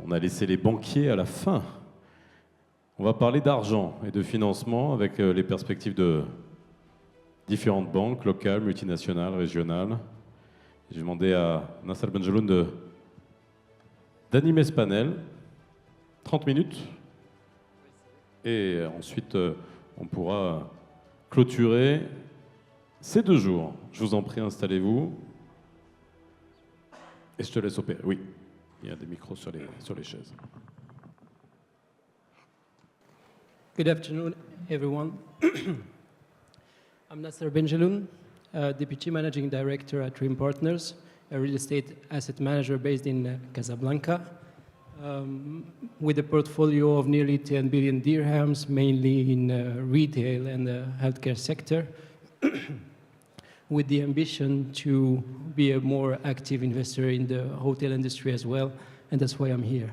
On a laissé les banquiers à la fin. On va parler d'argent et de financement avec les perspectives de différentes banques, locales, multinationales, régionales. J'ai demandé à Nasser Benjeloun d'animer ce panel, 30 minutes, et ensuite on pourra clôturer ces 2 jours. Je vous en prie, installez-vous. Et je te laisse opérer. Oui, il y a des micros sur les chaises. Good afternoon, everyone. I'm Nasser Benjeloun, Deputy Managing Director at Dream Partners, a real estate asset manager based in Casablanca, with a portfolio of nearly 10 billion dirhams, mainly in retail and the healthcare sector, with the ambition to be a more active investor in the hotel industry as well, and that's why I'm here.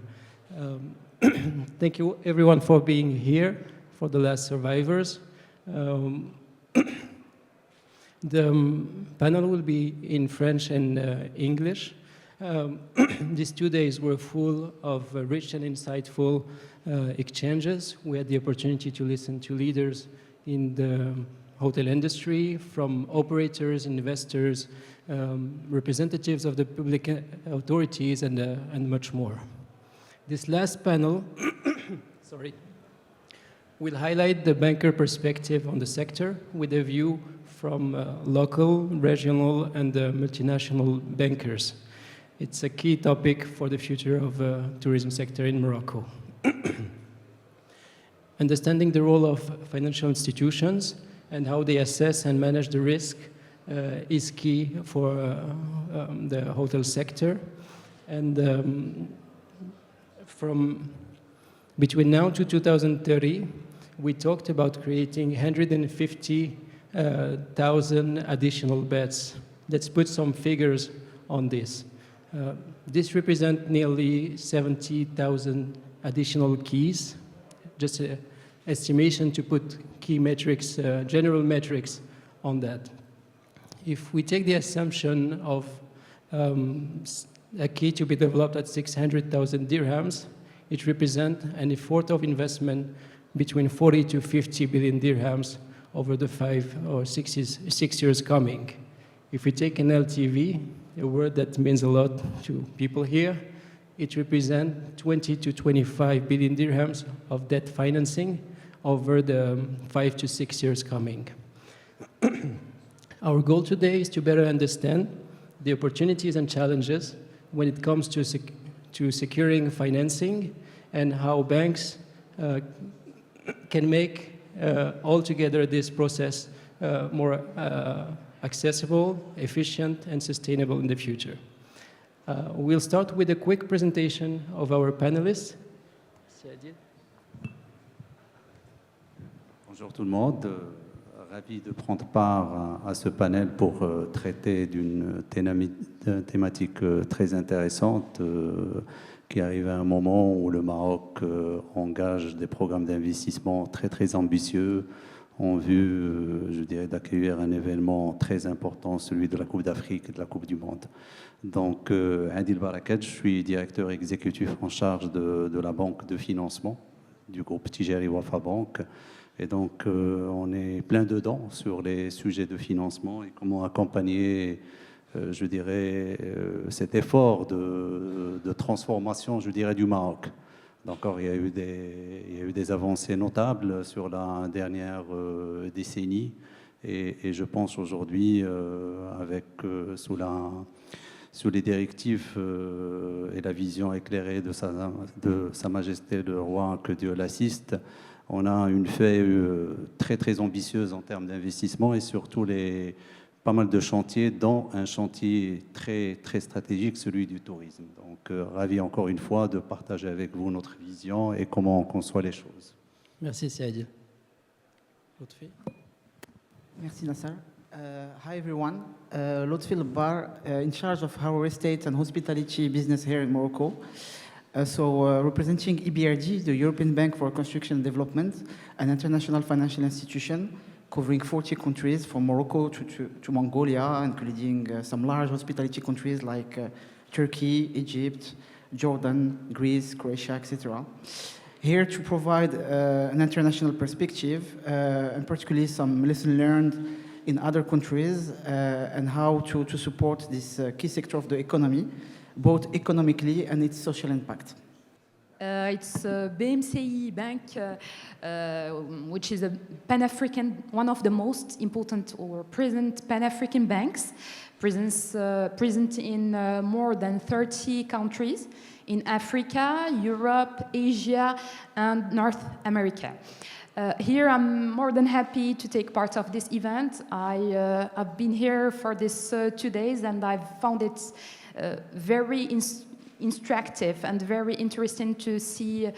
Thank you, everyone, for being here, for the last survivors. The panel will be in French and English. These 2 days were full of rich and insightful exchanges. We had the opportunity to listen to leaders in the hotel industry, from operators, investors, representatives of the public authorities, and much more. This last panel will highlight the banker perspective on the sector with a view from local, regional, and multinational bankers. It's a key topic for the future of the tourism sector in Morocco. Understanding the role of financial institutions and how they assess and manage the risk is key for the hotel sector. And from between now to 2030, we talked about creating 150,000 additional beds. Let's put some figures on this. This represents nearly 70,000 additional keys. Just an estimation to put key metrics, general metrics on that. If we take the assumption of a key to be developed at 600,000 dirhams, it represents an effort of investment between 40 to 50 billion dirhams over the 5 or 6 years coming. If we take an LTV, a word that means a lot to people here, it represents 20 to 25 billion dirhams of debt financing over the 5 to 6 years coming. Our goal today is to better understand the opportunities and challenges when it comes to securing financing and how banks can make altogether this process more accessible, efficient, and sustainable in the future. We'll start with a quick presentation of our panelists. Bonjour tout le monde, ravi de prendre part à ce panel pour traiter d'une thématique très intéressante qui arrive à un moment où le Maroc engage des programmes d'investissement très ambitieux en vue, je dirais, d'accueillir un événement très important, celui de la Coupe d'Afrique et de la Coupe du Monde. Donc, Adil Barakat, je suis directeur exécutif en charge de la banque de financement du groupe Tijari Wafa Bank. Et donc, on est plein dedans sur les sujets de financement et comment accompagner, je dirais, cet effort de transformation, je dirais, du Maroc. Donc, il y a eu des avancées notables sur la dernière décennie. Et je pense aujourd'hui, sous les directives et la vision éclairée de Sa Majesté le Roi, que Dieu l'assiste, on a une feuille très ambitieuse en termes d'investissement et surtout pas mal de chantiers, dont un chantier très stratégique, celui du tourisme. Donc, ravi encore une fois de partager avec vous notre vision et comment on conçoit les choses. Merci, Saïd. Lotfi. Merci, Nasser. Hi, everyone. Lotfi Bar, in charge of our estate and hospitality business here in Morocco. Representing EBRD, the European Bank for Construction and Development, an international financial institution covering 40 countries from Morocco to Mongolia, including some large hospitality countries like Turkey, Egypt, Jordan, Greece, Croatia, etc. Here to provide an international perspective, and particularly some lessons learned in other countries and how to support this key sector of the economy, both economically and its social impact. It's BMCI Bank, which is a Pan-African, one of the most important or present Pan-African banks, present in more than 30 countries in Africa, Europe, Asia, and North America. Here, I'm more than happy to take part of this event. I've been here for this 2 days, and I've found it very instructive and very interesting to see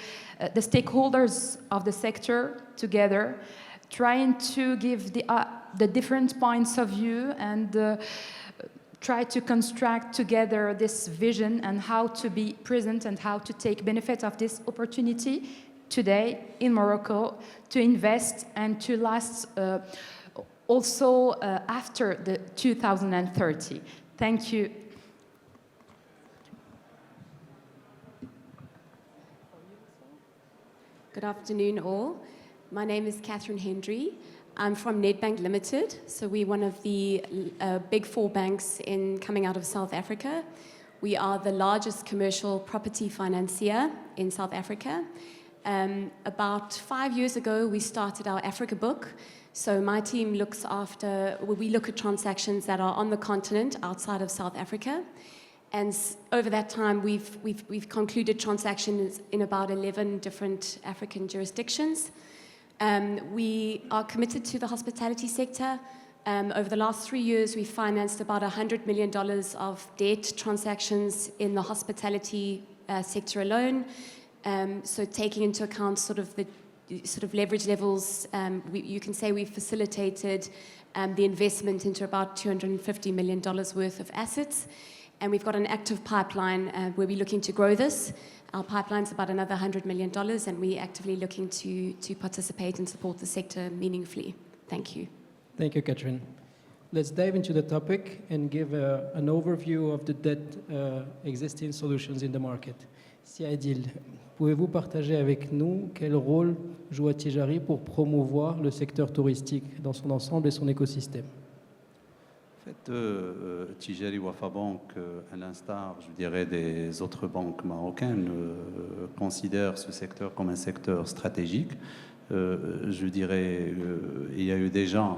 the stakeholders of the sector together, trying to give the different points of view and try to construct together this vision and how to be present and how to take benefit of this opportunity today in Morocco to invest and to last also after the 2030. Thank you. Good afternoon, all. My name is Catherine Hendry. I'm from Nedbank Limited, so we're one of the big 4 banks coming out of South Africa. We are the largest commercial property financier in South Africa. About 5 years ago, we started our Africa book. So my team we look at transactions that are on the continent outside of South Africa. And over that time, we've concluded transactions in about 11 different African jurisdictions. We are committed to the hospitality sector. Over the last 3 years, we've financed about $100 million of debt transactions in the hospitality sector alone. So taking into account sort of leverage levels, you can say we've facilitated the investment into about $250 million worth of assets. And we've got an active pipeline where we're looking to grow this. Our pipeline's about another $100 million, and we're actively looking to participate and support the sector meaningfully. Thank you. Thank you, Catherine. Let's dive into the topic and give an overview of the debt existing solutions in the market. Si Adil, pouvez-vous partager avec nous quel rôle joue Tijari pour promouvoir le secteur touristique dans son ensemble et son écosystème? En fait, Tijari Wafa Bank, à l'instar, je dirais, des autres banques marocaines, considère ce secteur comme un secteur stratégique. Je dirais, il y a eu déjà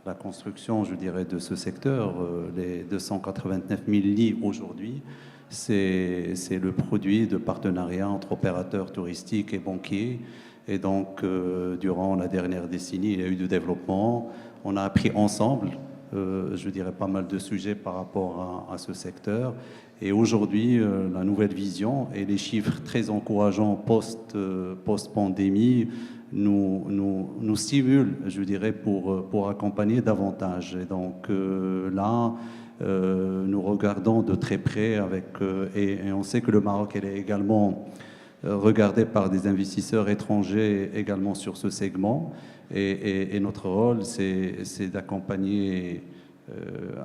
la construction, je dirais, de ce secteur, les 289 000 lits aujourd'hui. C'est le produit de partenariats entre opérateurs touristiques et banquiers. Et donc, durant la dernière décennie, il y a eu du développement. On a appris ensemble, je dirais, pas mal de sujets par rapport à ce secteur. Et aujourd'hui, la nouvelle vision et les chiffres très encourageants post-pandémie nous stimulent, je dirais, pour accompagner davantage. Et donc là, nous regardons de très près et on sait que le Maroc est également regardé par des investisseurs étrangers également sur ce segment. Et notre rôle, c'est d'accompagner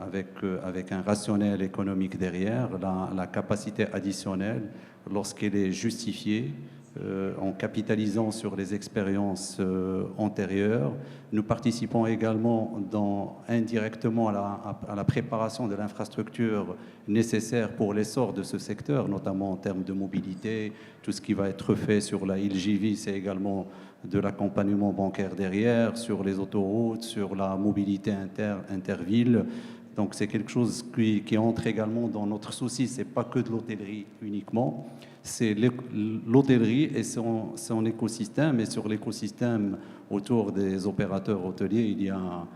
avec un rationnel économique derrière la capacité additionnelle lorsqu'elle est justifiée, en capitalisant sur les expériences antérieures. Nous participons également indirectement à la préparation de l'infrastructure nécessaire pour l'essor de ce secteur, notamment en termes de mobilité. Tout ce qui va être fait sur la LGV, c'est également de l'accompagnement bancaire derrière, sur les autoroutes, sur la mobilité interville. Donc c'est quelque chose qui entre également dans notre souci. Ce n'est pas que de l'hôtellerie uniquement, c'est l'hôtellerie et son écosystème. Et sur l'écosystème autour des opérateurs hôteliers, il y a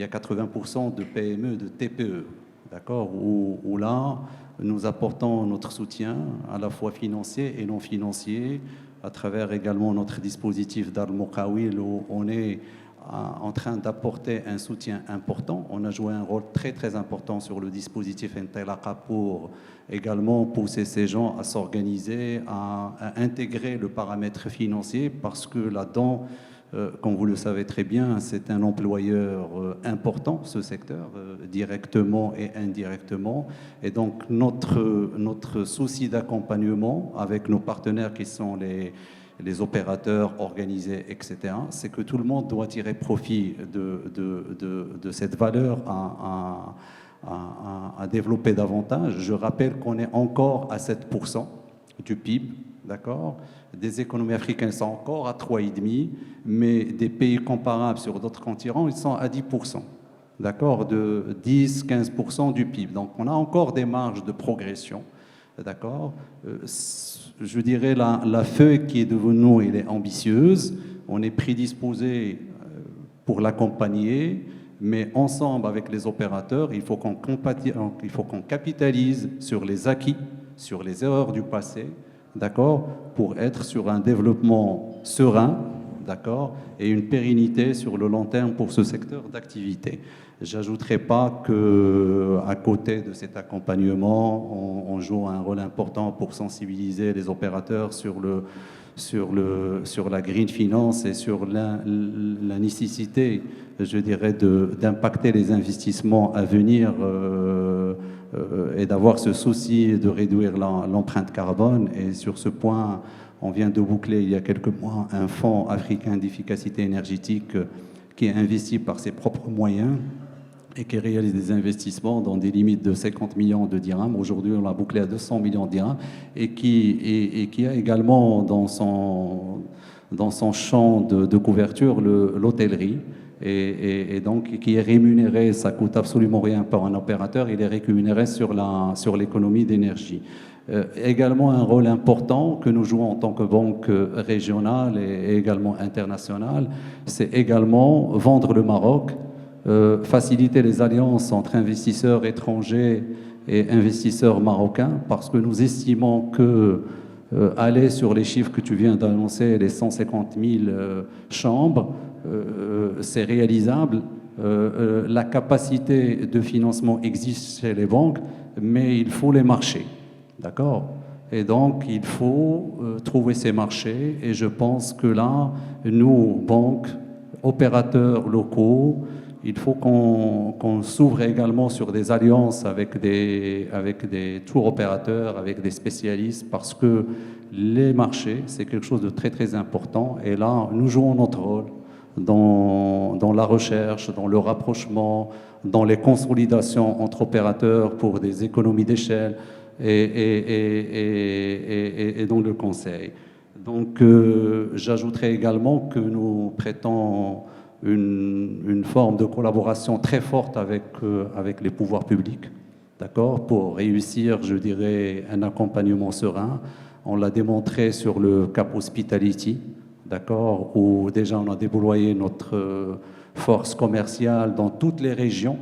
80% de PME, de TPE, d'accord, où là, nous apportons notre soutien à la fois financier et non financier, à travers également notre dispositif d'Al-Muqawil, où on est en train d'apporter un soutien important. On a joué un rôle très très important sur le dispositif Intelaqa pour également pousser ces gens à s'organiser, à intégrer le paramètre financier, parce que là-dedans, Comme vous le savez très bien, c'est un employeur important, ce secteur, directement et indirectement. Et donc, notre souci d'accompagnement avec nos partenaires qui sont les opérateurs organisés, etc., c'est que tout le monde doit tirer profit de cette valeur à développer davantage. Je rappelle qu'on est encore à 7% du PIB, d'accord ? Des économies africaines sont encore à 3,5%, mais des pays comparables sur d'autres continents, ils sont à 10%, d'accord, de 10-15% du PIB. Donc on a encore des marges de progression, d'accord. Je dirais la feuille qui est devant nous, elle est ambitieuse, on est prédisposé pour l'accompagner, mais ensemble avec les opérateurs, il faut qu'on capitalise sur les acquis, sur les erreurs du passé, d'accord, pour être sur un développement serein, d'accord, et une pérennité sur le long terme pour ce secteur d'activité. J'ajouterai pas que, à côté de cet accompagnement, on joue un rôle important pour sensibiliser les opérateurs sur la green finance et sur la nécessité, je dirais, d'impacter les investissements à venir et d'avoir ce souci de réduire l'empreinte carbone. Et sur ce point, on vient de boucler il y a quelques mois un fonds africain d'efficacité énergétique qui est investi par ses propres moyens et qui réalise des investissements dans des limites de 50 millions de dirhams. Aujourd'hui, on l'a bouclé à 200 millions de dirhams et qui a également dans son champ de couverture l'hôtellerie. Et donc qui est rémunéré, ça coûte absolument rien par un opérateur, il est rémunéré sur l'économie d'énergie. Également un rôle important que nous jouons en tant que banque régionale et également internationale, c'est également vendre le Maroc, faciliter les alliances entre investisseurs étrangers et investisseurs marocains, parce que nous estimons que aller sur les chiffres que tu viens d'annoncer, les 150 000 chambres, c'est réalisable. La capacité de financement existe chez les banques, mais il faut les marchés, d'accord ? Et donc, il faut trouver ces marchés. Et je pense que là, nous, banques, opérateurs locaux, il faut qu'on s'ouvre également sur des alliances avec des tour opérateurs, avec des spécialistes, parce que les marchés, c'est quelque chose de très, très important. Et là, nous jouons notre rôle dans la recherche, dans le rapprochement, dans les consolidations entre opérateurs pour des économies d'échelle et dans le conseil. Donc, j'ajouterai également que nous prêtons une forme de collaboration très forte avec les pouvoirs publics, d'accord, pour réussir, je dirais, un accompagnement serein. On l'a démontré sur le Cap Hospitality, d'accord, où déjà on a déployé notre force commerciale dans toutes les régions,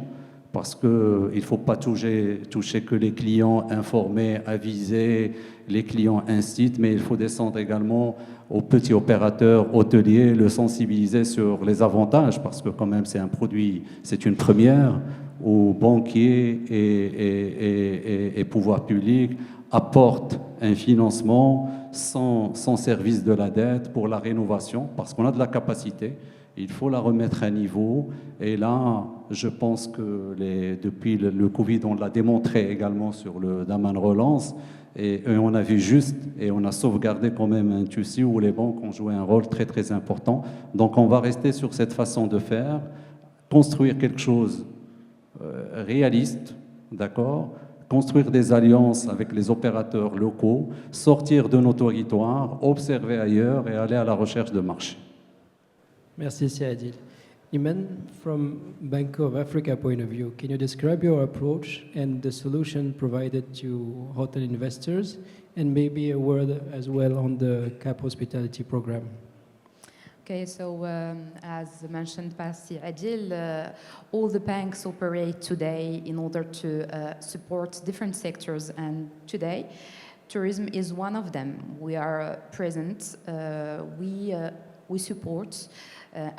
parce qu'il ne faut pas toucher que les clients informés, avisés, les clients incitent, mais il faut descendre également aux petits opérateurs hôteliers, le sensibiliser sur les avantages, parce que quand même c'est un produit, c'est une première, où banquiers et pouvoirs publics apportent un financement sans service de la dette pour la rénovation, parce qu'on a de la capacité, il faut la remettre à niveau. Et là, je pense que depuis le Covid, on l'a démontré également sur le Daman Relance, et on a vu juste, et on a sauvegardé quand même un TUSI où les banques ont joué un rôle très très important. Donc on va rester sur cette façon de faire, construire quelque chose réaliste, d'accord, construire des alliances avec les opérateurs locaux, sortir de nos territoires, observer ailleurs et aller à la recherche de marché. Merci, Siadil. Iman, from Bank of Africa point of view, can you describe your approach and the solution provided to hotel investors, and maybe a word as well on the Cap Hospitality program? Okay, so as mentioned by Adil, all the banks operate today in order to support different sectors, and today tourism is one of them. We are present, we support.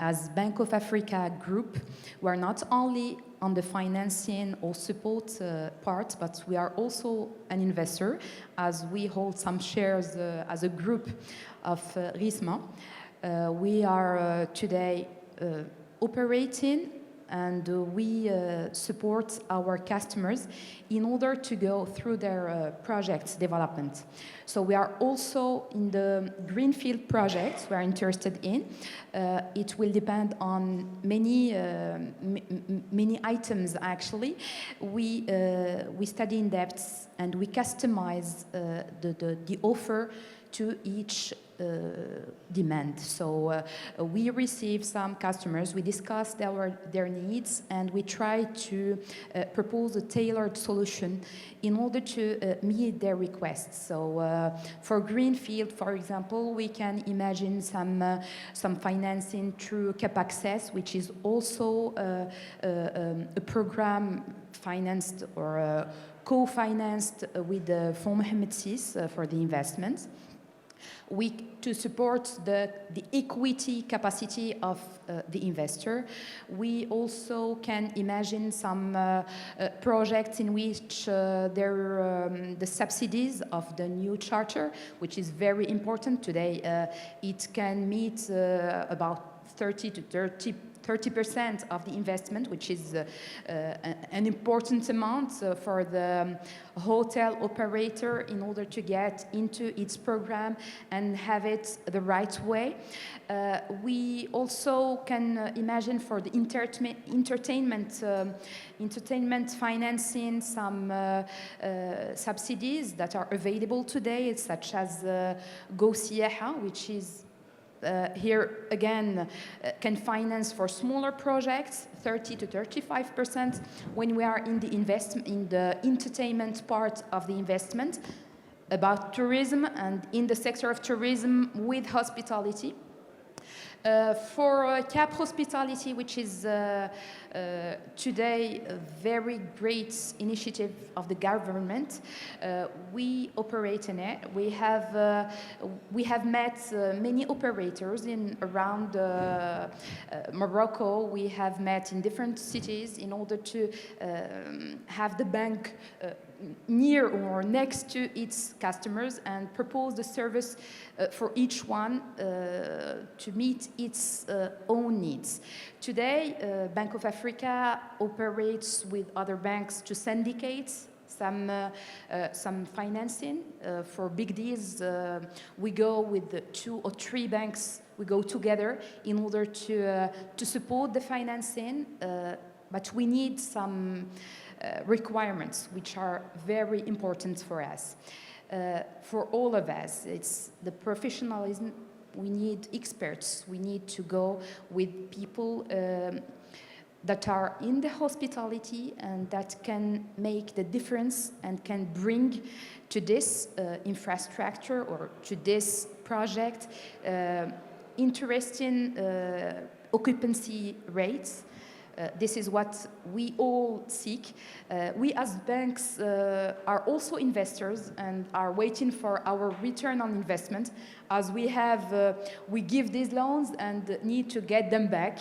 As Bank of Africa Group, we are not only on the financing or support part, but we are also an investor, as we hold some shares as a group of RISMA. We are today operating and we support our customers in order to go through their projects development. So we are also in the greenfield projects we are interested in. It will depend on many items actually. We study in depth and we customize the offer to each demand. So we receive some customers, we discuss their needs, and we try to propose a tailored solution in order to meet their requests. So for greenfield, for example, we can imagine some financing through Cap Access, which is also a program financed or co-financed with the Fonds Mohamed VI for the investments. To support the equity capacity of the investor. We also can imagine some projects in which the subsidies of the new charter, which is very important today, it can meet about 30% of the investment, which is an important amount for the hotel operator in order to get into its program and have it the right way. We also can imagine for the entertainment financing some subsidies that are available today, such as Go Siyaha, which is here again can finance for smaller projects 30 to 35% when we are in the entertainment part of the investment, about tourism and in the sector of tourism with hospitality. For Cap Hospitality, which is today a very great initiative of the government, we operate in it. We have met many operators around Morocco. We have met in different cities in order to have the bank near or next to its customers and propose the service for each one to meet its own needs. Today, Bank of Africa operates with other banks to syndicate some financing. For big deals, we go with the 2 or 3 banks, we go together in order to support the financing, but we need some requirements which are very important for us. For all of us, it's the professionalism. We need experts. We need to go with people that are in the hospitality and that can make the difference and can bring to this infrastructure or to this project interesting occupancy rates. This is what we all seek. We as banks are also investors and are waiting for our return on investment, as we give these loans and need to get them back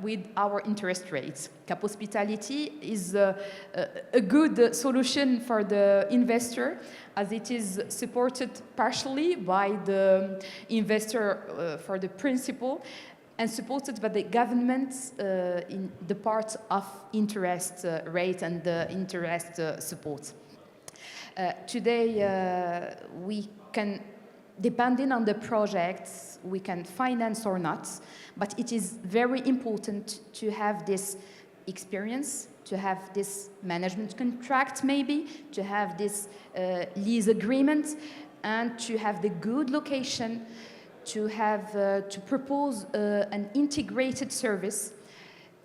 with our interest rates. Cap Hospitality is a good solution for the investor, as it is supported partially by the investor for the principal, and supported by the government in the part of interest rate and interest support. Today, we can, depending on the projects, we can finance or not, but it is very important to have this experience, to have this management contract maybe, to have this lease agreement, and to have the good location, to propose an integrated service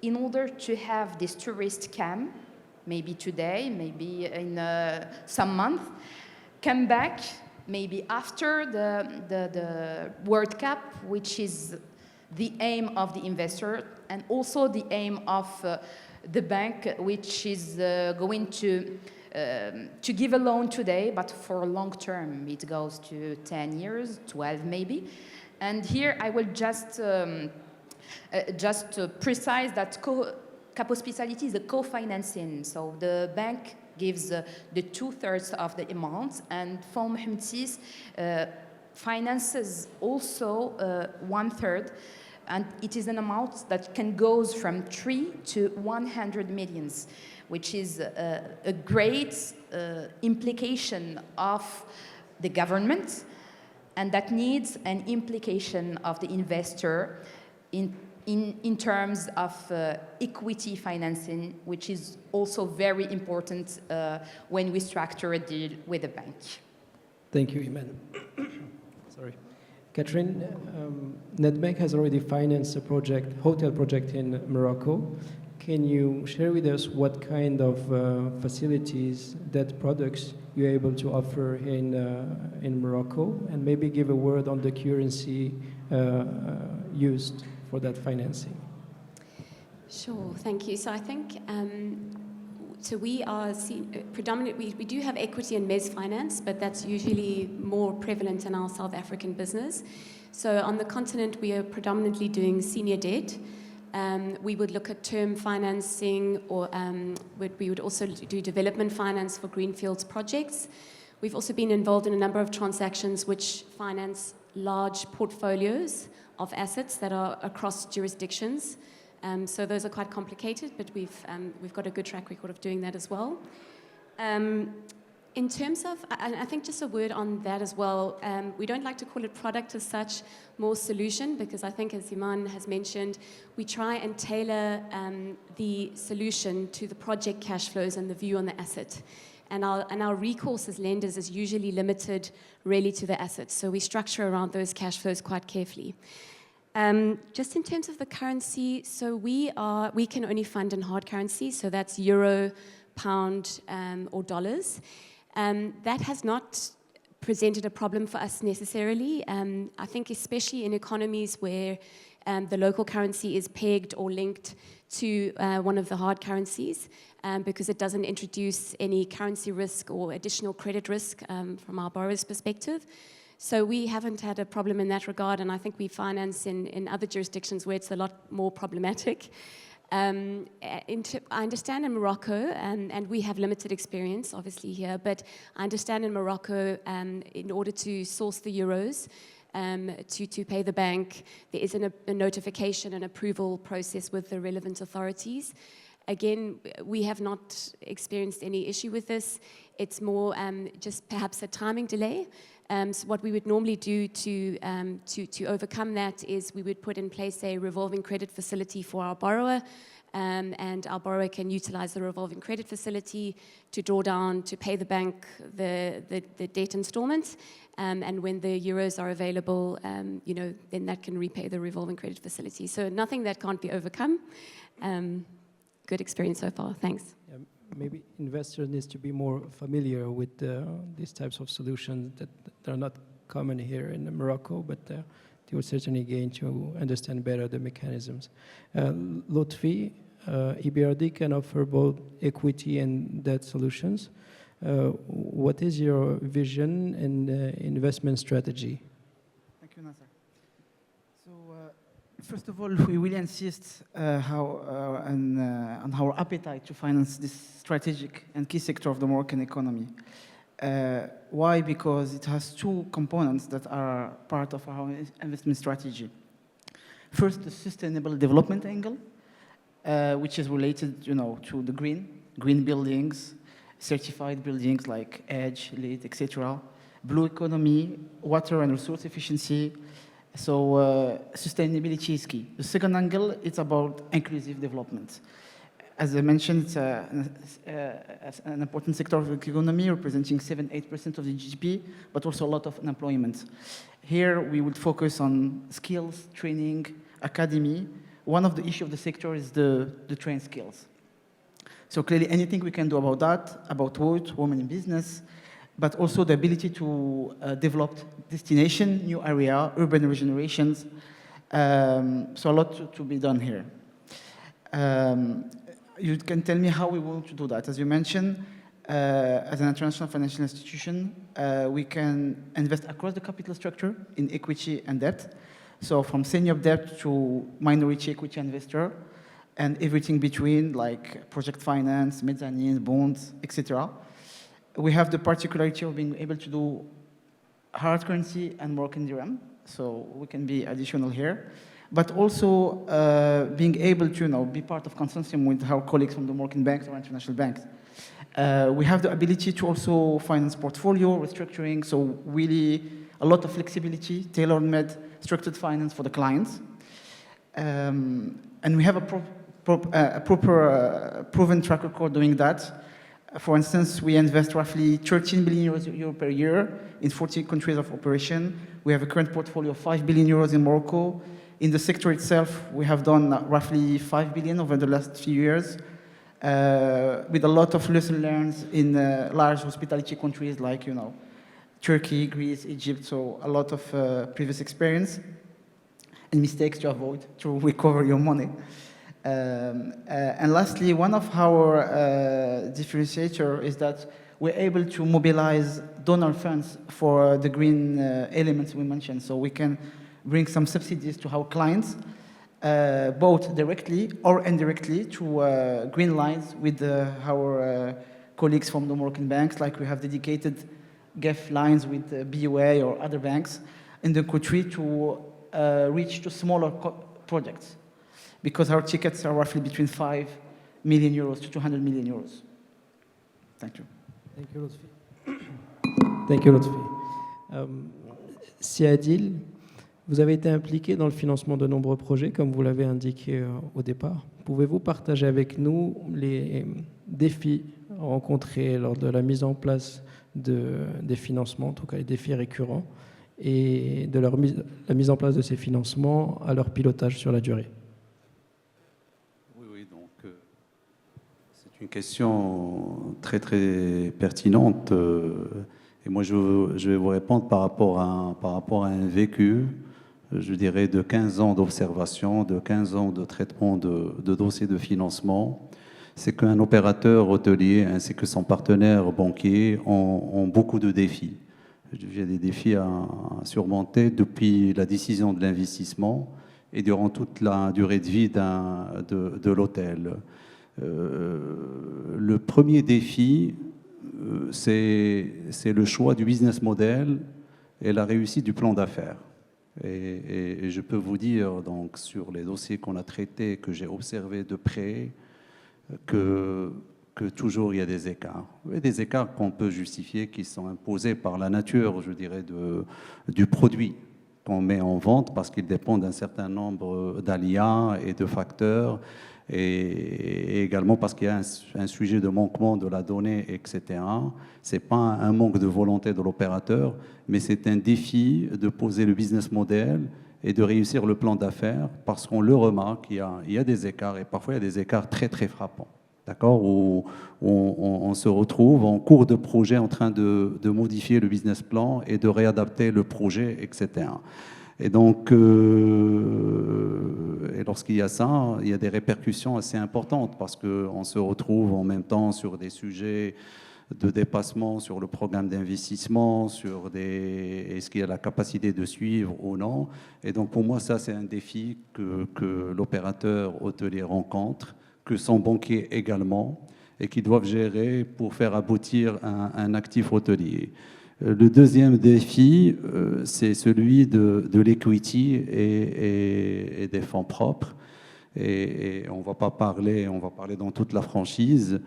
in order to have this tourist come, maybe today, maybe in some month, come back, maybe after the World Cup, which is the aim of the investor and also the aim of the bank, which is going to give a loan today, but for long term, it goes to 10 years, 12 maybe. And here I will just precise that Cap Hospitality is a co-financing. So the bank gives the 2/3 of the amount, and Fonds Mohamed VI finances also 1/3, and it is an amount that can goes from 3 to 100 millions, which is a great implication of the government, and that needs an implication of the investor in terms of equity financing, which is also very important when we structure a deal with a bank. Thank you, Iman. Sorry. Catherine, Nedbank has already financed a hotel project in Morocco. Can you share with us what kind of facilities, debt products you're able to offer in Morocco, and maybe give a word on the currency used for that financing? Sure, thank you. So I think so we are predominantly, we do have equity and mezz finance, but that's usually more prevalent in our South African business. So on the continent, we are predominantly doing senior debt. We would look at term financing, or we would also do development finance for greenfields projects. We've also been involved in a number of transactions which finance large portfolios of assets that are across jurisdictions. So those are quite complicated, but we've got a good track record of doing that as well. In terms of, and I think just a word on that as well, we don't like to call it product as such, more solution, because I think, as Iman has mentioned, we try and tailor the solution to the project cash flows and the view on the asset. And our recourse as lenders is usually limited really to the assets. So we structure around those cash flows quite carefully. Just in terms of the currency, so we can only fund in hard currency, so that's euro, pound, or dollars. That has not presented a problem for us necessarily. I think especially in economies where the local currency is pegged or linked to one of the hard currencies, because it doesn't introduce any currency risk or additional credit risk from our borrower's perspective. So we haven't had a problem in that regard, and I think we finance in other jurisdictions where it's a lot more problematic. I understand in Morocco, and we have limited experience, obviously, here, but I understand in Morocco, in order to source the euros, to pay the bank, there is a notification and approval process with the relevant authorities. Again, we have not experienced any issue with this. It's more just perhaps a timing delay. So what we would normally do to overcome that is we would put in place a revolving credit facility for our borrower, and our borrower can utilize the revolving credit facility to draw down, to pay the bank the debt installments, and when the euros are available, then that can repay the revolving credit facility. So nothing that can't be overcome. Good experience so far. Thanks. Maybe investors need to be more familiar with these types of solutions that are not common here in Morocco, but they will certainly gain to understand better the mechanisms. Lotfi, EBRD can offer both equity and debt solutions. What is your vision and investment strategy? Thank you, Nasser. So, first of all, we will insist on our appetite to finance this strategic and key sector of the Moroccan economy. Why? Because it has two components that are part of our investment strategy. First, the sustainable development angle, which is related, to the green buildings, certified buildings like EDGE, LEED, etc. Blue economy, water and resource efficiency. So sustainability is key. The second angle, it's about inclusive development. As I mentioned, it's an important sector of the economy, representing 7-8% of the GDP, but also a lot of unemployment. Here, we would focus on skills, training, academy. One of the issues of the sector is the trained skills. So clearly, anything we can do about that, about women in business, but also the ability to develop destination, new area, urban regenerations. So a lot to be done here. You can tell me how we want to do that. As you mentioned, as an international financial institution, we can invest across the capital structure in equity and debt. So from senior debt to minority equity investor, and everything between, like project finance, mezzanine, bonds, etc. We have the particularity of being able to do hard currency and Moroccan dirham, so we can be additional here. But also being able to be part of consortium with our colleagues from the Moroccan banks or international banks. We have the ability to also finance portfolio, restructuring, so really a lot of flexibility, tailor-made structured finance for the clients. And we have a proper proven track record doing that. For instance, we invest roughly 13 billion euros per year in 40 countries of operation. We have a current portfolio of 5 billion euros in Morocco. In the sector itself, we have done roughly 5 billion over the last few years, with a lot of lessons learned in large hospitality countries like, Turkey, Greece, Egypt, so a lot of previous experience and mistakes to avoid to recover your money. And lastly, one of our differentiator is that we're able to mobilize donor funds for the green elements we mentioned. So we can bring some subsidies to our clients, both directly or indirectly to green lines with our colleagues from the Moroccan banks, like we have dedicated GEF lines with BOA or other banks in the country to reach to smaller projects, because our tickets are roughly between 5 million euros to 200 million euros. Thank you. Thank you, Lotfi. Thank you, Lotfi. Si Adil, vous avez été impliqué dans le financement de nombreux projets, comme vous l'avez indiqué au départ. Pouvez-vous partager avec nous les défis rencontrés lors de la mise en place des financements, en tout cas les défis récurrents, et de la mise en place de ces financements à leur pilotage sur la durée? Oui, donc c'est une question très très pertinente. Et moi, je vais vous répondre par rapport à un vécu, je dirais, de 15 ans d'observation, de 15 ans de traitement de dossiers de financement. C'est qu'un opérateur hôtelier ainsi que son partenaire banquier ont beaucoup de défis. Il y a des défis à surmonter depuis la décision de l'investissement et durant toute la durée de vie de l'hôtel. Le premier défi, c'est le choix du business model et la réussite du plan d'affaires. Et je peux vous dire, donc, sur les dossiers qu'on a traités, que j'ai observés de près, que toujours il y a des écarts. Et des écarts qu'on peut justifier, qui sont imposés par la nature, je dirais, du produit qu'on met en vente, parce qu'il dépend d'un certain nombre d'aléas et de facteurs, et également parce qu'il y a un sujet de manquement de la donnée, etc. Ce n'est pas un manque de volonté de l'opérateur, mais c'est un défi de poser le business model et de réussir le plan d'affaires, parce qu'on le remarque, il y a des écarts, et parfois il y a des écarts très très frappants, d'accord, où on se retrouve en cours de projet en train de modifier le business plan et de réadapter le projet, etc. Et donc, et lorsqu'il y a ça, il y a des répercussions assez importantes, parce qu'on se retrouve en même temps sur des sujets de dépassement sur le programme d'investissement, sur est-ce qu'il y a la capacité de suivre ou non. Et donc pour moi, ça c'est un défi que l'opérateur hôtelier rencontre, que son banquier également, et qui doivent gérer pour faire aboutir un actif hôtelier. Le deuxième défi, c'est celui de l'equity et des fonds propres. Et on va parler dans toute la franchise.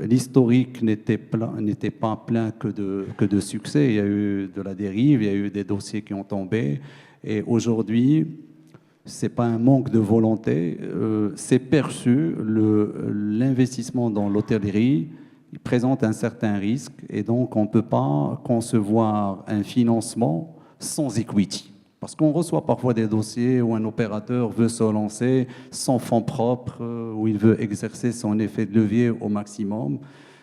L'historique n'était pas plein que de succès. Il y a eu de la dérive, il y a eu des dossiers qui ont tombé. Et aujourd'hui, ce n'est pas un manque de volonté, c'est perçu. L'investissement dans l'hôtellerie, il présente un certain risque. Et donc, on ne peut pas concevoir un financement sans equity. Parce qu'on reçoit parfois des dossiers où un opérateur veut se lancer sans fonds propres, où il veut exercer son effet de levier au maximum.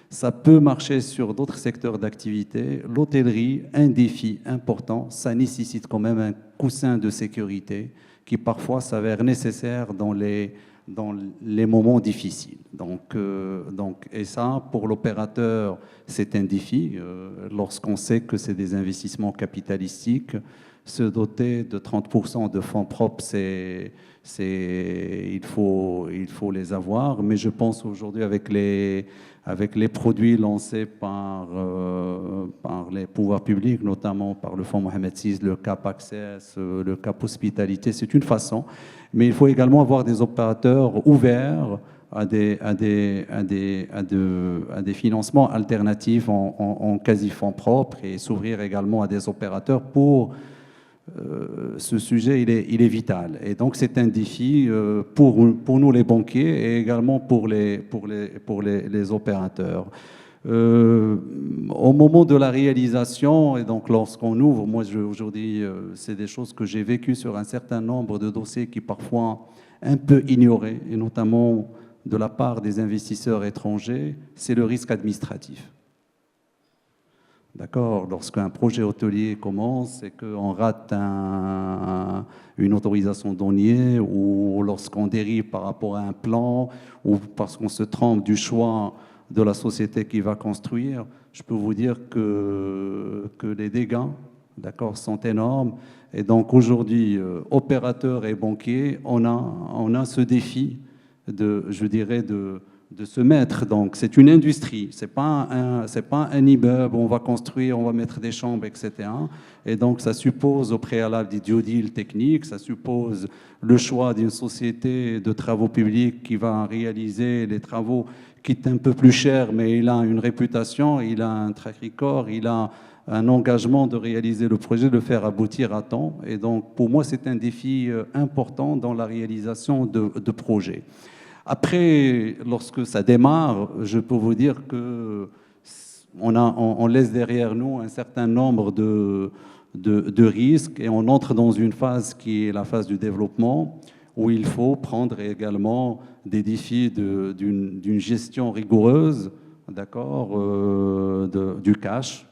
Ça peut marcher sur d'autres secteurs d'activité. L'hôtellerie, un défi important, ça nécessite quand même un coussin de sécurité qui parfois s'avère nécessaire dans les moments difficiles. Et ça, pour l'opérateur, c'est un défi lorsqu'on sait que c'est des investissements capitalistiques. se doter de 30% de fonds propres, il faut les avoir. Mais je pense aujourd'hui avec les produits lancés par les pouvoirs publics, notamment par le Fonds Mohamed VI, le CAP Access, le CAP Hospitalité, c'est une façon. Mais il faut également avoir des opérateurs ouverts à des financements alternatifs en quasi-fonds propres et s'ouvrir également à des opérateurs pour ce sujet, il est vital. Et donc, c'est un défi pour nous, les banquiers, et également pour les opérateurs. Au moment de la réalisation, et donc lorsqu'on ouvre, moi, aujourd'hui, c'est des choses que j'ai vécues sur un certain nombre de dossiers qui parfois un peu ignorés, et notamment de la part des investisseurs étrangers, c'est le risque administratif. D'accord, lorsqu'un projet hôtelier commence et qu'on rate une autorisation douanière, ou lorsqu'on dérive par rapport à un plan, ou parce qu'on se trompe du choix de la société qui va construire, je peux vous dire que les dégâts, d'accord, sont énormes. Et donc aujourd'hui, opérateurs et banquiers, on a ce défi de se mettre. Donc, c'est une industrie, c'est pas un immeuble où on va construire, on va mettre des chambres, etc. Et donc, ça suppose au préalable des due deals techniques, ça suppose le choix d'une société de travaux publics qui va réaliser les travaux qui est un peu plus cher, mais il a une réputation, il a un track record, il a un engagement de réaliser le projet, de le faire aboutir à temps. Et donc, pour moi, c'est un défi important dans la réalisation de projets. Après, lorsque ça démarre, je peux vous dire qu'on laisse derrière nous un certain nombre de risques et on entre dans une phase qui est la phase du développement où il faut prendre également des défis d'une gestion rigoureuse, d'accord, du cash.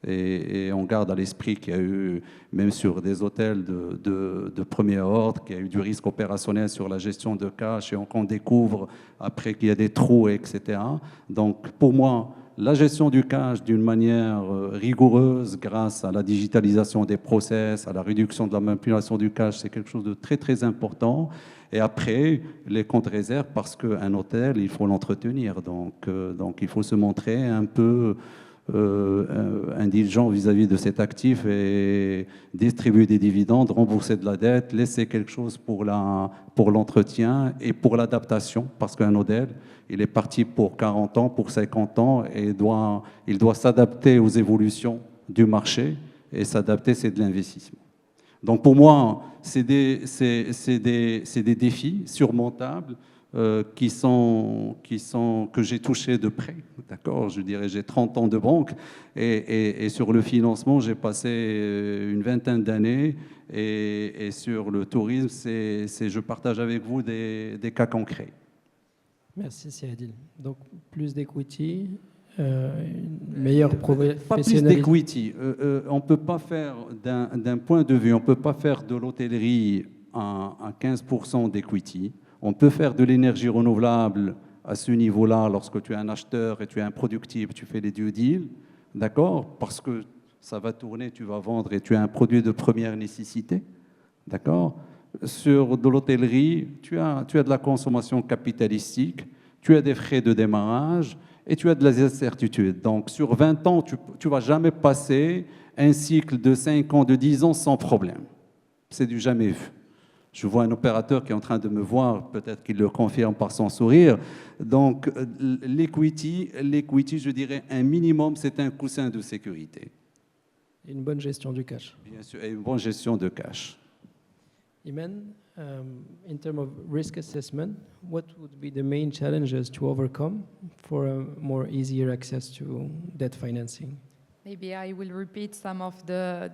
Et on garde à l'esprit qu'il y a eu, même sur des hôtels de premier ordre, qu'il y a eu du risque opérationnel sur la gestion de cash et qu'on découvre après qu'il y a des trous, etc. Donc, pour moi, la gestion du cash d'une manière rigoureuse grâce à la digitalisation des process, à la réduction de la manipulation du cash, c'est quelque chose de très, très important. Et après, les comptes réserves, parce qu'un hôtel, il faut l'entretenir. Donc, il faut se montrer un peu indulgent vis-à-vis de cet actif et distribuer des dividendes, rembourser de la dette, laisser quelque chose pour l'entretien et pour l'adaptation, parce qu'un hôtel, il est parti pour 40 ans, pour 50 ans, et il doit s'adapter aux évolutions du marché, et s'adapter, c'est de l'investissement. Donc pour moi, c'est des défis surmontables que j'ai touchés de près, d'accord. Je dirais, j'ai 30 ans de banque et sur le financement, j'ai passé une vingtaine d'années et sur le tourisme, je partage avec vous des cas concrets. Merci, Siadil. Donc, plus d'equity, meilleur professionnalisme. Pas plus d'equity. On ne peut pas faire, d'un point de vue, on ne peut pas faire de l'hôtellerie à 15% d'equity. On peut faire de l'énergie renouvelable à ce niveau-là lorsque tu es un acheteur et tu es un productif, tu fais les due deals, d'accord, parce que ça va tourner, tu vas vendre et tu as un produit de première nécessité, d'accord. Sur de l'hôtellerie, tu as de la consommation capitalistique, tu as des frais de démarrage et tu as de la incertitude. Donc, sur 20 ans, tu ne vas jamais passer un cycle de 5 ans, de 10 ans sans problème. C'est du jamais vu. Je vois un opérateur qui est en train de me voir, peut-être qu'il le confirme par son sourire. Donc, l'equity, je dirais, un minimum, c'est un coussin de sécurité. Une bonne gestion du cash. Bien sûr, et une bonne gestion de cash. Iman, in terms of risk assessment, what would be the main challenges to overcome for a more easier access to debt financing? Maybe I will repeat some of the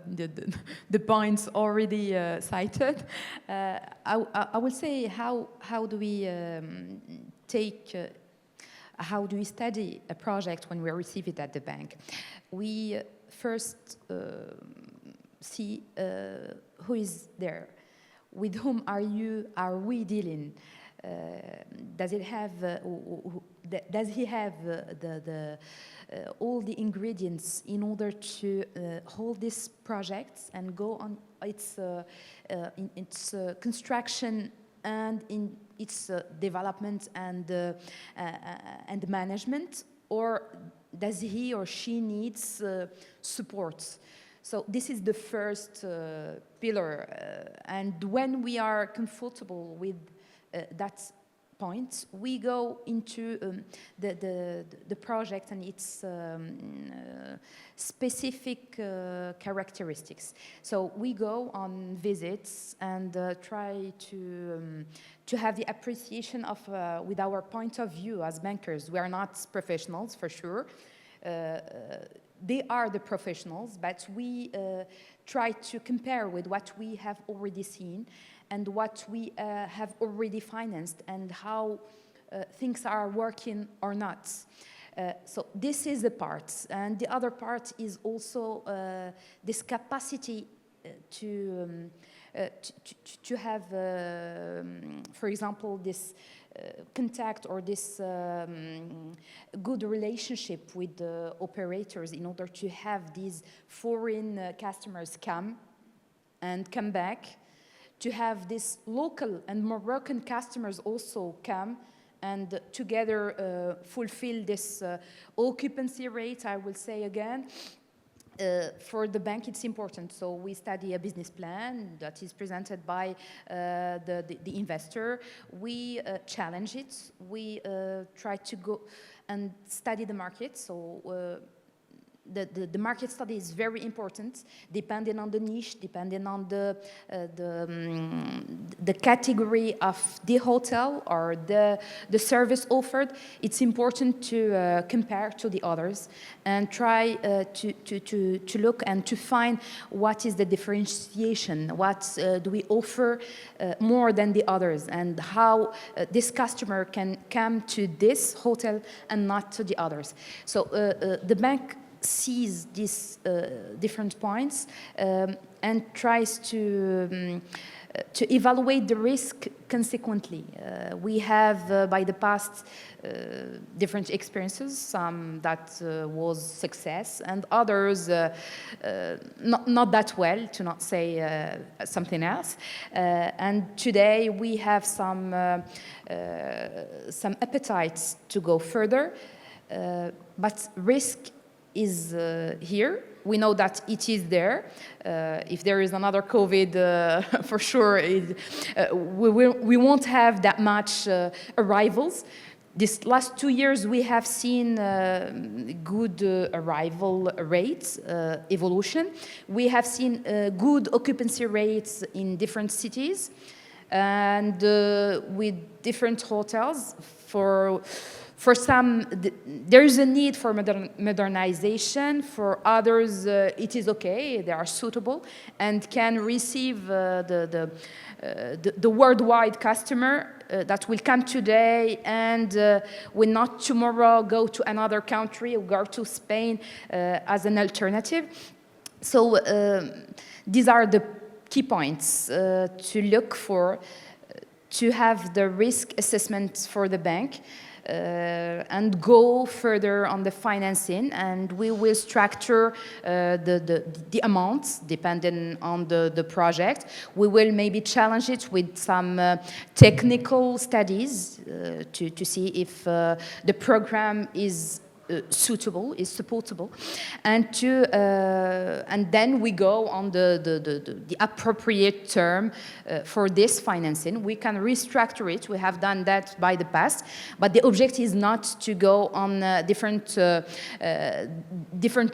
points already cited. I will say how do we how do we study a project when we receive it at the bank? We first see who is there, with whom are we dealing. does it have does he have all the ingredients in order to hold this project and go on its in its construction and in its development and management, or does he or she needs support? So this is the first pillar, and when we are comfortable with that point, we go into the project and its specific characteristics. So we go on visits and try to have the appreciation of with our point of view as bankers. We are not professionals, for sure. They are the professionals, but we try to compare with what we have already seen and what we have already financed and how things are working or not. So this is the part. And the other part is also this capacity to have, for example, this contact or this good relationship with the operators in order to have these foreign customers come back, to have these local and Moroccan customers also come and together fulfill this occupancy rate, I will say again. For the bank, it's important. So we study a business plan that is presented by the investor. We challenge it. We try to go and study the market. So the market study is very important, depending on the niche, depending on the category of the hotel or the service offered. It's important to compare to the others and try to look and to find what is the differentiation, what do we offer more than the others, and how this customer can come to this hotel and not to the others. So the bank sees these different points and tries to evaluate the risk consequently. We have, by the past, different experiences, some that was success, and others not that well, to not say something else. And today we have some appetites to go further, but risk is here. We know that it is there. If there is another COVID, for sure, we won't have that much arrivals. These last 2 years, we have seen good arrival rates evolution. We have seen good occupancy rates in different cities and with different hotels. For some, there is a need for modernization. For others, it is okay. They are suitable and can receive the worldwide customer that will come today and will not tomorrow go to another country or go to Spain as an alternative. So these are the key points to look for, to have the risk assessment for the bank. And go further on the financing, and we will structure the amounts depending on the project. We will maybe challenge it with some technical studies to see if the program is suitable, is supportable, and then we go on the appropriate term for this financing. We can restructure it. We have done that by the past, but the objective is not to go on different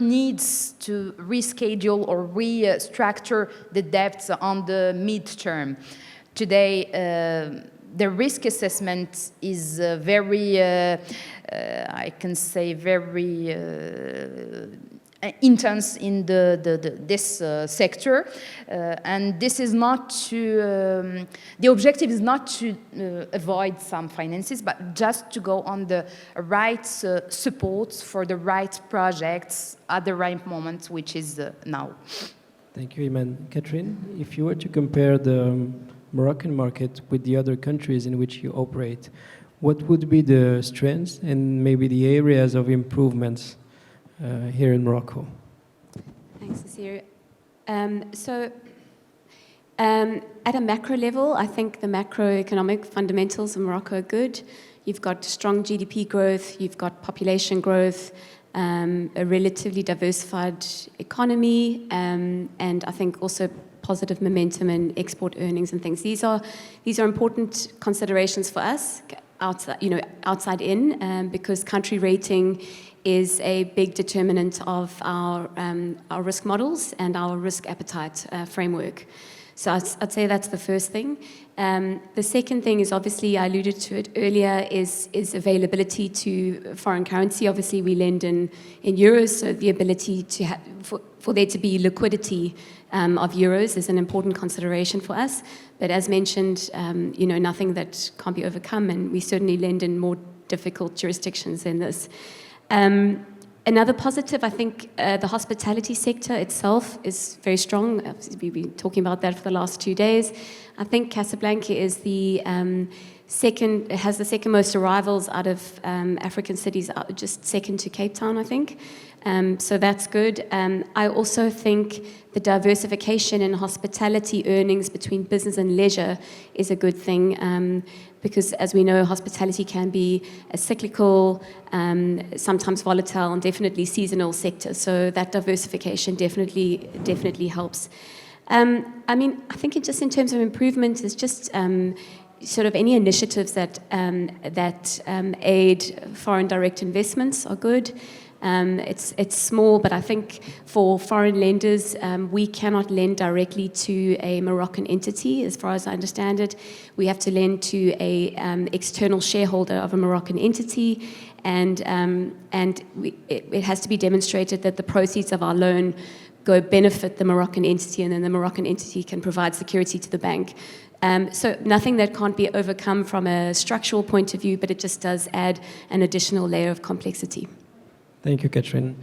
needs to reschedule or restructure the debts on the mid-term. Today, the risk assessment is very, I can say, very intense in this sector, and this is not to. The objective is not to avoid some finances, but just to go on the right support for the right projects at the right moment, which is now. Thank you, Iman. Catherine, if you were to compare the Moroccan market with the other countries in which you operate, what would be the strengths and maybe the areas of improvements here in Morocco? Thanks, Asir. At a macro level, I think the macroeconomic fundamentals of Morocco are good. You've got strong GDP growth, you've got population growth, a relatively diversified economy, and I think also positive momentum in export earnings and things. These are important considerations for us outside in, because country rating is a big determinant of our risk models and our risk appetite framework. So I'd say that's the first thing. The second thing is, obviously, I alluded to it earlier, is availability to foreign currency. Obviously, we lend in euros, so the ability to for there to be liquidity of euros is an important consideration for us. But as mentioned, nothing that can't be overcome, and we certainly lend in more difficult jurisdictions than this. Another positive, I think, the hospitality sector itself is very strong. We've been talking about that for the last 2 days. I think Casablanca is has the second most arrivals out of African cities, just second to Cape Town, I think. So that's good. I also think the diversification in hospitality earnings between business and leisure is a good thing, because as we know, hospitality can be a cyclical, sometimes volatile, and definitely seasonal sector. So that diversification definitely helps. I think just in terms of improvement, is just sort of any initiatives that aid foreign direct investments are good. It's small, but I think for foreign lenders, we cannot lend directly to a Moroccan entity, as far as I understand it. We have to lend to a external shareholder of a Moroccan entity, and it has to be demonstrated that the proceeds of our loan go benefit the Moroccan entity, and then the Moroccan entity can provide security to the bank. So nothing that can't be overcome from a structural point of view, but it just does add an additional layer of complexity. Thank you, Catherine.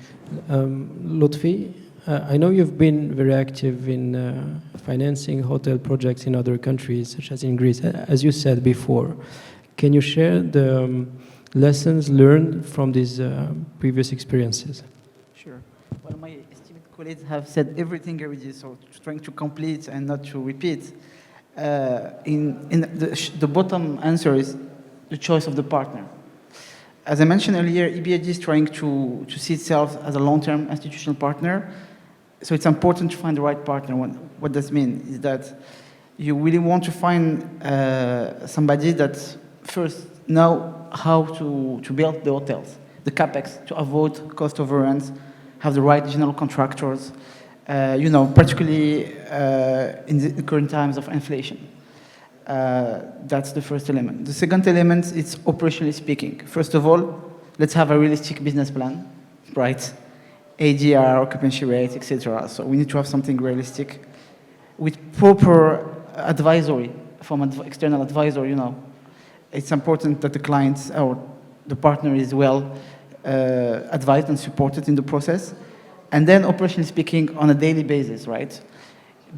Lotfi, I know you've been very active in financing hotel projects in other countries, such as in Greece, as you said before. Can you share the lessons learned from these previous experiences? Sure. Well, my esteemed colleagues have said everything already, so trying to complete and not to repeat. The bottom answer is the choice of the partner. As I mentioned earlier, EBRD is trying to see itself as a long-term institutional partner. So it's important to find the right partner. What does mean is that you really want to find somebody that first know how to build the hotels, the capex, to avoid cost overruns, have the right general contractors, particularly in the current times of inflation. That's the first element. The second element is operationally speaking. First of all, let's have a realistic business plan, right? ADR, occupancy rate, etc. So we need to have something realistic with proper advisory from external advisor. It's important that the client or the partner is well advised and supported in the process. And then operationally speaking on a daily basis, right?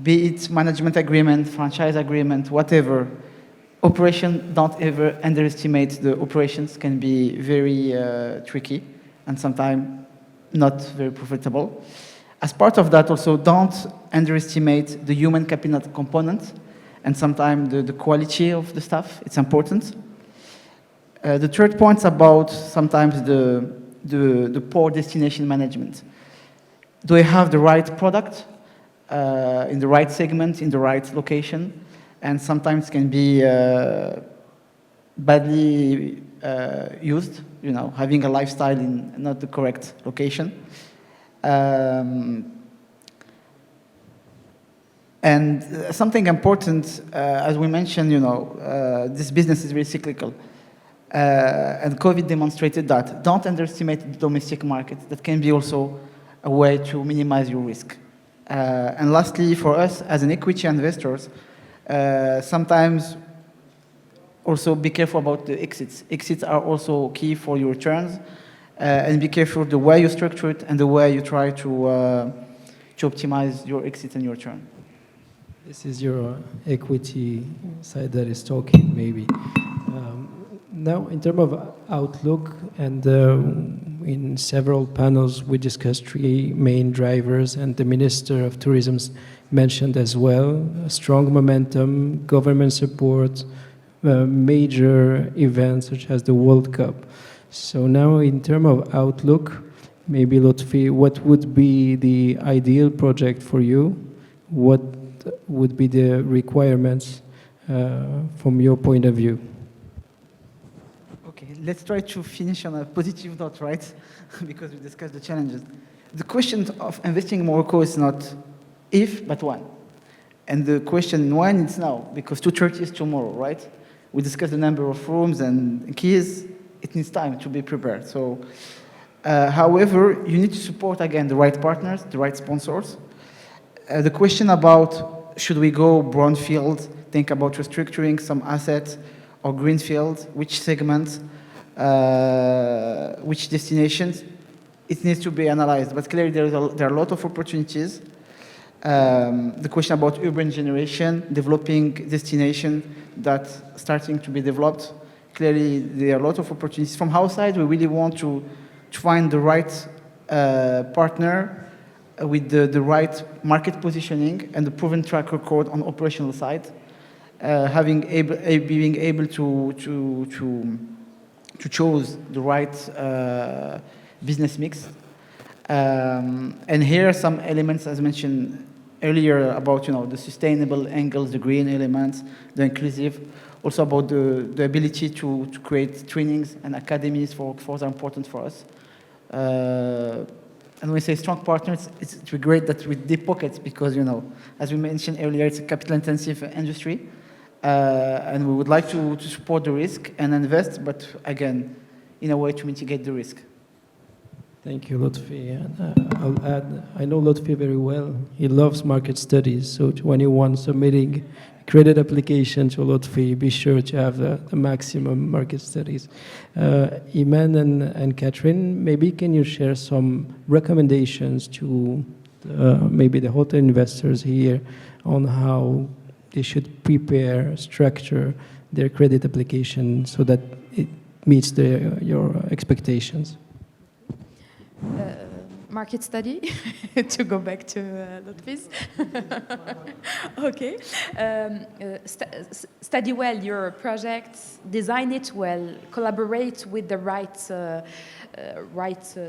Be it management agreement, franchise agreement, whatever, operation, don't ever underestimate the operations, can be very tricky and sometimes not very profitable. As part of that also, don't underestimate the human capital component and sometimes the quality of the staff, it's important. The third point is about sometimes the poor destination management. Do I have the right product? In the right segment, in the right location, and sometimes can be badly used, having a lifestyle in not the correct location. And something important, as we mentioned, this business is very cyclical. And COVID demonstrated that. Don't underestimate the domestic market. That can be also a way to minimize your risk. And lastly, for us as an equity investors, sometimes also be careful about the exits. Exits are also key for your returns, and be careful the way you structure it and the way you try to optimize your exit and your return. This is your equity side that is talking, maybe. Now, in terms of outlook, and in several panels, we discussed three main drivers, and the Minister of Tourism mentioned as well: strong momentum, government support, major events such as the World Cup. So now, in terms of outlook, maybe Lotfi, what would be the ideal project for you? What would be the requirements from your point of view? Okay, let's try to finish on a positive note, right? Because we discussed the challenges. The question of investing in Morocco is not if, but when. And the question when, it's now, because 2:30 is tomorrow, right? We discussed the number of rooms and keys. It needs time to be prepared. So, however, you need to support, again, the right partners, the right sponsors. The question about should we go brownfield, think about restructuring some assets, or greenfield, which segments, which destinations, it needs to be analyzed. But clearly there are a lot of opportunities. The question about urban generation, developing destination that's starting to be developed. Clearly there are a lot of opportunities. From our side, we really want to find the right partner with the right market positioning and the proven track record on operational side. Being able to choose the right business mix. And here are some elements, as mentioned earlier, about the sustainable angles, the green elements, the inclusive, also about the ability to create trainings and academies for workforce are important for us. And when we say strong partners, it's great that with deep pockets because, as we mentioned earlier, it's a capital-intensive industry. And we would like to support the risk and invest, but again, in a way to mitigate the risk. Thank you, Lotfi. And I'll add, I know Lotfi very well. He loves market studies, so to anyone submitting credit application to Lotfi, be sure to have the maximum market studies. Iman and Catherine, maybe can you share some recommendations to maybe the hotel investors here on how they should prepare, structure their credit application so that it meets your expectations? Market study, to go back to Lotfi's. Okay. Study well your project, design it well, collaborate with the right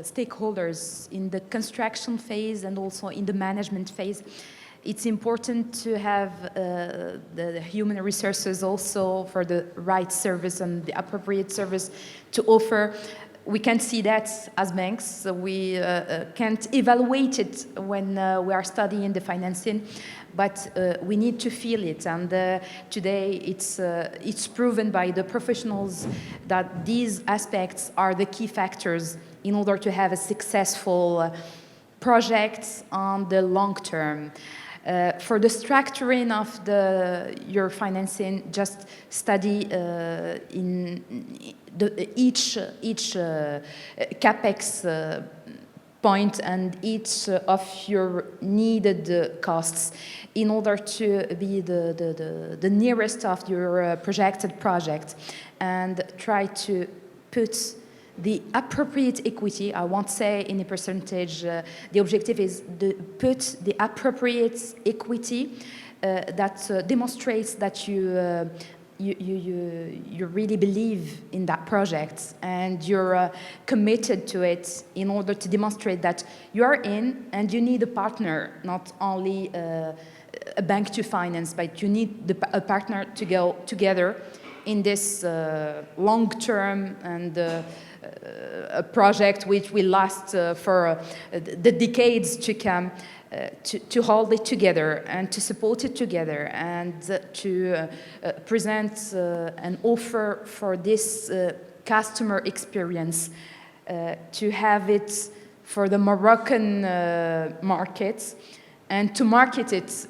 stakeholders in the construction phase and also in the management phase. It's important to have the human resources also for the right service and the appropriate service to offer. We can't see that as banks, so we can't evaluate it when we are studying the financing, but we need to feel it. And today it's proven by the professionals that these aspects are the key factors in order to have a successful project on the long term. For the structuring of your financing, just study in each capex point and each of your needed costs in order to be the nearest of your projected project, and try to put the appropriate equity. I won't say any percentage. The objective is to put the appropriate equity that demonstrates that you really believe in that project and you're committed to it, in order to demonstrate that you are in and you need a partner, not only a bank to finance, but you need a partner to go together in this long-term and a project which will last for the decades to come, to hold it together and to support it together and to present an offer for this customer experience, to have it for the Moroccan market and to market it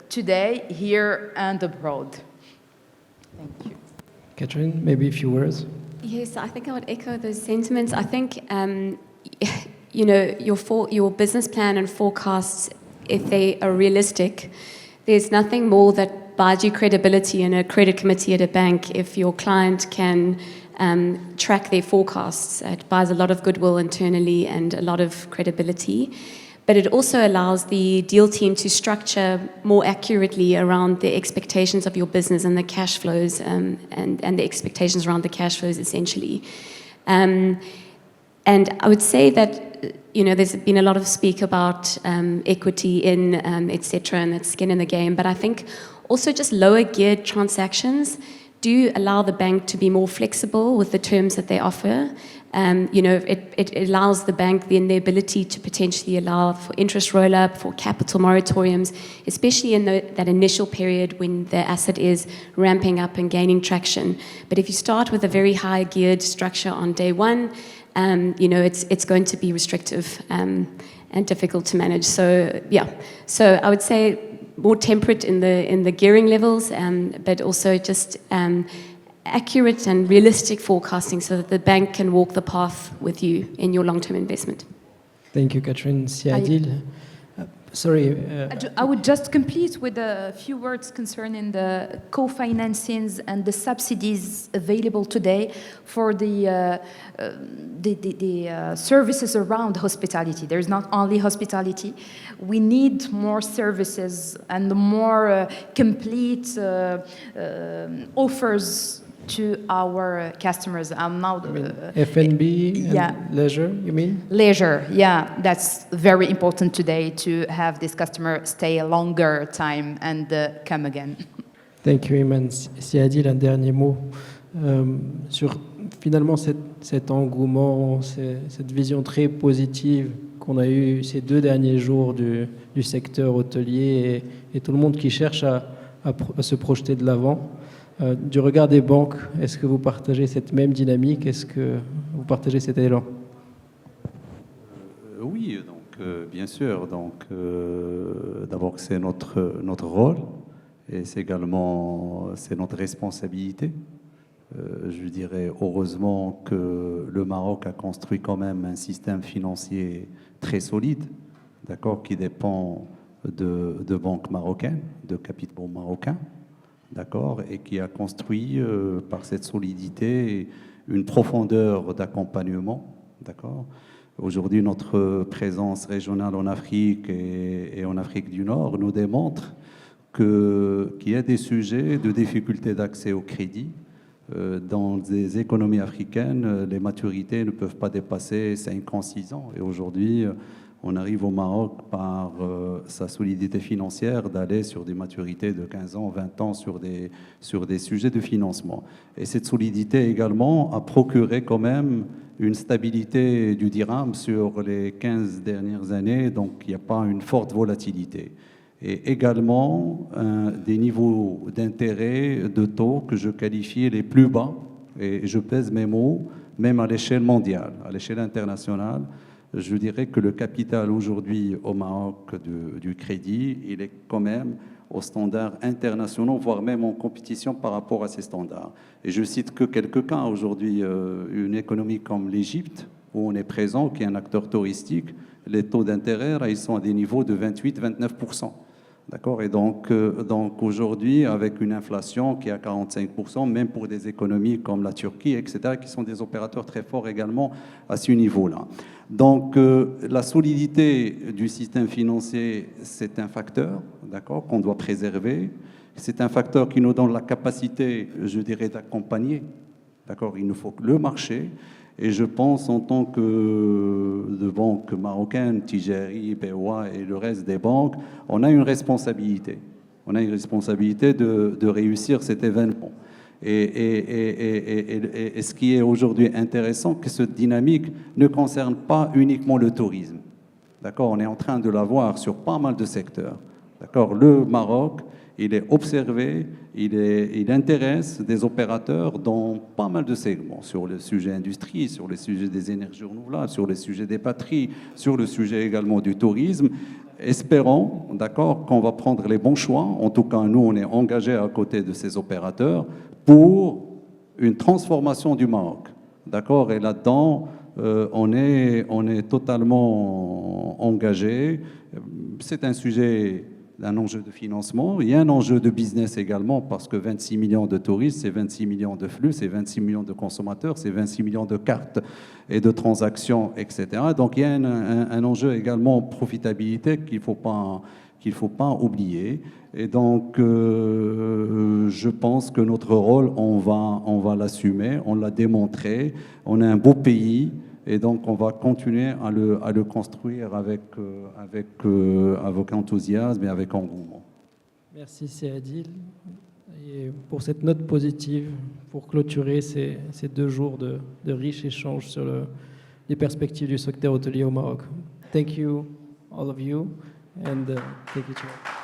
today, here and abroad. Thank you. Catherine, maybe a few words? Yes, I think I would echo those sentiments. I think, your business plan and forecasts, if they are realistic, There's nothing more that buys you credibility in a credit committee at a bank if your client can track their forecasts. It buys a lot of goodwill internally and a lot of credibility. But it also allows the deal team to structure more accurately around the expectations of your business and the cash flows and the expectations around the cash flows, essentially. And I would say that, there's been a lot of speak about equity in, et cetera, and that's skin in the game. But I think also just lower geared transactions do allow the bank to be more flexible with the terms that they offer. It allows the bank then the ability to potentially allow for interest roll-up, for capital moratoriums, especially in that initial period when the asset is ramping up and gaining traction. But if you start with a very high geared structure on day one, it's going to be restrictive and difficult to manage. So I would say more temperate in the gearing levels, but also just accurate and realistic forecasting so that the bank can walk the path with you in your long-term investment. Thank you, Catherine. Siadil. Sorry. I would just complete with a few words concerning the co-financings and the subsidies available today for the services around hospitality. There's not only hospitality. We need more services and more complete offers to our customers. Now F&B and leisure, you mean? Leisure, yeah. That's very important today to have this customer stay a longer time and come again. Thank you, Iman. Siadil, un dernier mot sur finalement cet engouement, cette vision très positive qu'on a eue ces 2 derniers jours du secteur hôtelier et tout le monde qui cherche à se projeter de l'avant. Du regard des banques, est-ce que vous partagez cette même dynamique? Est-ce que vous partagez cet élan? Oui, donc bien sûr. Donc d'abord c'est notre rôle et c'est également notre responsabilité. Je dirais heureusement que le Maroc a construit quand même un système financier très solide, d'accord, qui dépend de banques marocaines, de capitaux marocains. D'accord, et qui a construit par cette solidité une profondeur d'accompagnement. D'accord. Aujourd'hui, notre présence régionale en Afrique et en Afrique du Nord nous démontre qu'il y a des sujets de difficulté d'accès au crédit. Dans des économies africaines, les maturités ne peuvent pas dépasser 5 ans, 6 ans. Et aujourd'hui, on arrive au Maroc par sa solidité financière d'aller sur des maturités de 15 ans, 20 ans sur des sujets de financement. Et cette solidité également a procuré quand même une stabilité du dirham sur les 15 dernières années, donc il n'y a pas une forte volatilité. Et également des niveaux d'intérêt, de taux que je qualifie les plus bas, et je pèse mes mots, même à l'échelle mondiale, à l'échelle internationale. Je dirais que le capital aujourd'hui au Maroc du crédit, il est quand même aux standards internationaux, voire même en compétition par rapport à ces standards. Et je cite que quelques cas aujourd'hui, une économie comme l'Égypte, où on est présent, qui est un acteur touristique, les taux d'intérêt, ils sont à des niveaux de 28-29%. D'accord. Et donc aujourd'hui, avec une inflation qui est à 45%, même pour des économies comme la Turquie, etc., qui sont des opérateurs très forts également à ce niveau-là. Donc la solidité du système financier, c'est un facteur, d'accord, qu'on doit préserver. C'est un facteur qui nous donne la capacité, je dirais, d'accompagner. D'accord. Il nous faut que le marché. Et je pense, en tant que de banques marocaines, Tijari, BOA et le reste des banques, on a une responsabilité. On a une responsabilité de réussir cet événement. Et ce qui est aujourd'hui intéressant, que cette dynamique ne concerne pas uniquement le tourisme. D'accord, on est en train de la voir sur pas mal de secteurs. D'accord, le Maroc, il est observé, il intéresse des opérateurs dans pas mal de segments, sur le sujet industrie, sur le sujet des énergies renouvelables, sur le sujet des patries, sur le sujet également du tourisme. Espérons, d'accord, qu'on va prendre les bons choix. En tout cas, nous, on est engagés à côté de ces opérateurs pour une transformation du Maroc. D'accord, et là-dedans, on est totalement engagés. C'est un sujet un enjeu de financement. Il y a un enjeu de business également, parce que 26 millions de touristes, c'est 26 millions de flux, c'est 26 millions de consommateurs, c'est 26 millions de cartes et de transactions, etc. Donc il y a un enjeu également profitabilité qu'il ne faut pas oublier. Et donc, je pense que notre rôle, on va l'assumer, on l'a démontré. On est un beau pays, et donc on va continuer à le construire avec enthousiasme et avec engouement. Merci, c'est Adil. Et pour cette note positive, pour clôturer ces 2 jours de riches échanges sur les perspectives du secteur hôtelier au Maroc. Thank you, all of you, and thank you, Chair.